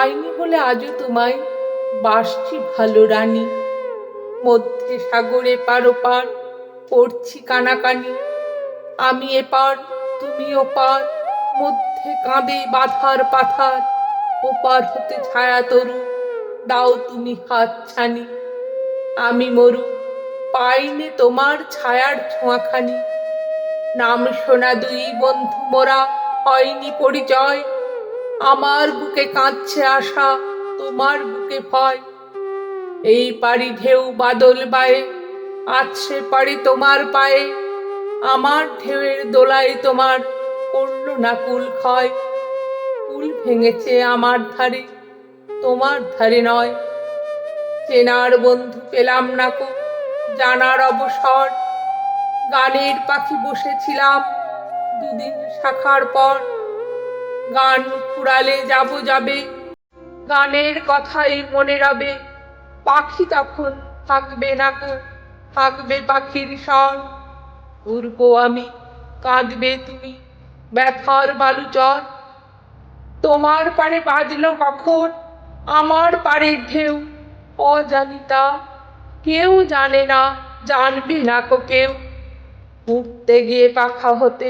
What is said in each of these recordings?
পাইনি বলে আজও তোমায় বাসছি ভালো রানী। মধ্যে সাগরে পার ওপার করছি কানাকানি। আমি এপার তুমি ওপার, মধ্যে কাঁদে বাধার পাথার। ওপার হতে ছায়া তরু, দাও তুমি হাত ছানি। আমি মরু, পাইনে তোমার ছায়ার ছোঁয়াখানি। নাম শোনা দুই বন্ধু মোরা, হয়নি পরিচয়। আমার বুকে কাঁদছে আশা, তোমার বুকে ভয়। এই পারি ঢেউ বাদল বায়ে, আছে পারি তোমার পায়ে। আমার ঢেউয়ের দোলায় তোমার করল না কুল ক্ষয়। কুল ভেঙেছে আমার ধারে, তোমার ধারে নয়। চেনার বন্ধু পেলাম না কো, জানার অবসর। গানের পাখি বসেছিলাম দুদিন শাখার পর। গান ফুরালে যাবে, গানের কথাই মনে রবে। পাখি তখন থাকবে না কো, থাকবে পাখির স্বর। উড়বো আমি, কাঁদবে তুমি, ব্যথার বালুচর। তোমার পারে বাজলো কখন আমার পাড়ের ঢেউ, অজানিতা কেউ জানে না, জানবে না কো কেউ। উঠতে গিয়ে পাখা হতে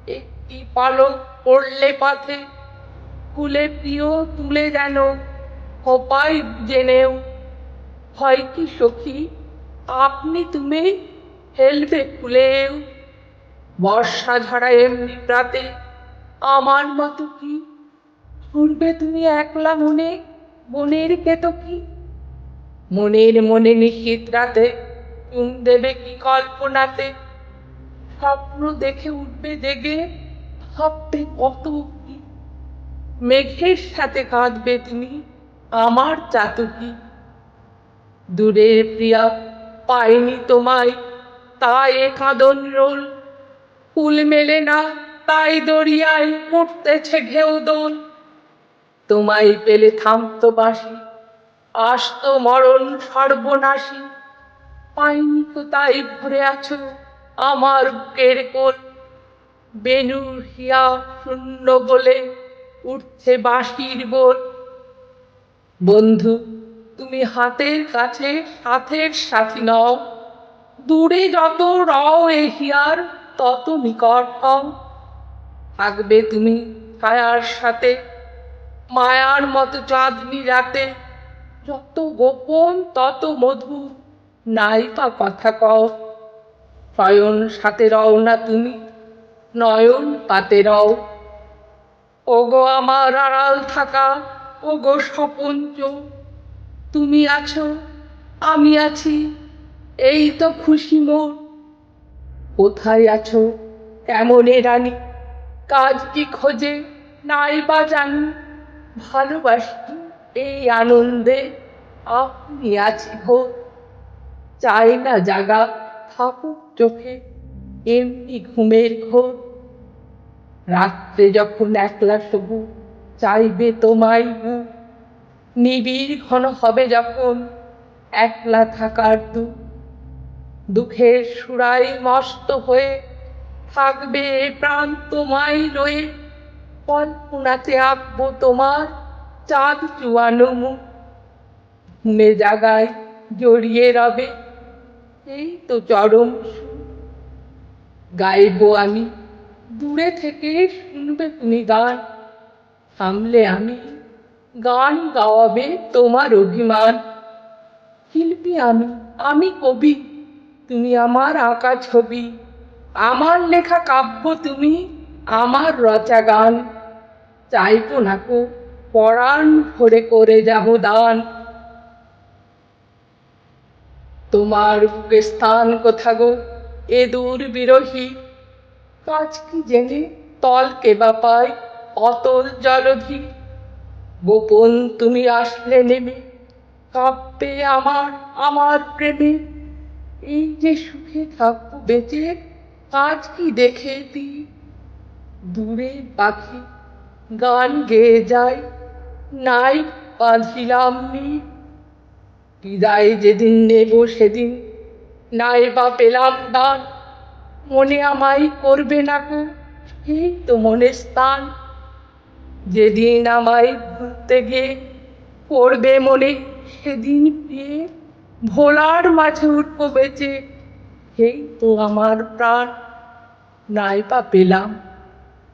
একটি পালক পড়লে পথে। কুলে প্রিয় তুলে যেন খোপায় জেনেও। হয় কি সখী আপনি তুমি ফেলবে কুলেও। বর্ষা ঝরা এমনি প্রাতে আমার মতো কি ছুটবে তুমি একলা মনে, মনের কেতকী। মনের মনে নিশীথ রাতে চুম দেবে কি কল্পনাতে। স্বপ্ন দেখে উঠবে জেগে, ভাববে কত কি। মেঘের সাথে কাঁদবে তুমি আমার চাতকী। দূরের প্রিয়া পাইনি তোমায়, তাই এ কাঁদন রোল। কুল মেলে না তাই দরিয়ায় উঠতেছে ঢেউ দোল। তোমায় পেলে থামতো বাঁশি, আসতো মরণ সর্বনাশী। পাইনি তো তাই ভরে আছো আমার বুকের কোল। বেণুর হিয়া শূন্য বলে উঠছে বাঁশির বোল। বন্ধু তুমি হাতের কাছে সাথের সাথী নও, দূরে যত রও এ হিয়ার তত নিকট হও। থাকবে তুমি ছায়ার সাথে, মায়ার মতো চাঁদনি রাতে। যত গোপন তত মধুর, নাই বা কথা কও। শয়ন সাথে রও না তুমি, নয়ন পাতে রও। ওগো আমার আড়াল থাকা, ওগো স্বপন চোখ। তুমি আছো, আমি আছি, এই তো খুশি মোর। কোথায় আছো কেমন এ রানী, কাজ কি খোঁজে নাই বা জানি। ভালোবাসি এই আনন্দে আপনি আছি ভোর। চাই না জাগা থাকুক চোখে এমনি ঘুমের ঘোর। রাত্রে যখন একলা শোবো চাইবে তোমায় বুক। নিবিড় ঘন হবে যখন একলা থাকার দুঃখ। দুঃখের সুরাই মস্ত হয়ে থাকবে এ প্রাণ তোমায় লয়ে। কল্পনাতে আঁকবো তোমার চাঁদ চুয়ানো মুখ। ঘুমে জাগায় জড়িয়ে রবে এই তো চরম সুখ। গাইবো আমি, দূরে থেকে শুনবে তুমি গান। থামলে আমি, গান গাওয়াবে তোমার অভিমান। শিল্পী আমি কবি, তুমি আমার আঁকা ছবি। আমার লেখা কাব্য তুমি, আমার রচা গান। চাইবো না কো পরাণ ভরে করে যাব দান। তোমার বুকে স্থান কোথা গো এ দূর বিরহী। কাজ কি জেনে তলকে বা পাই অতল জলধি। গোপন তুমি আসলে নেমে কাঁপবে আমার প্রেমে। এই যে সুখে থাকবো বেঁচে, কাজ কি দেখে দিই। দূরে পাখি গান গেয়ে যায়, নাই বাঁধিলাম নি। বিদায় যেদিন নেব সেদিন নাই বা পেলাম দান। মনে আমায় করবে না কো এই তো মনে স্থান। যেদিন আমায় ভুলতে গিয়ে পড়বে মনে সেদিন পেয়ে ভোলার মাঝে উঠবো বেঁচে। এই তো আমার প্রাণ, নাই বা পেলাম,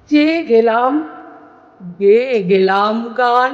চেয়ে গেলাম, গেয়ে গেলাম গান।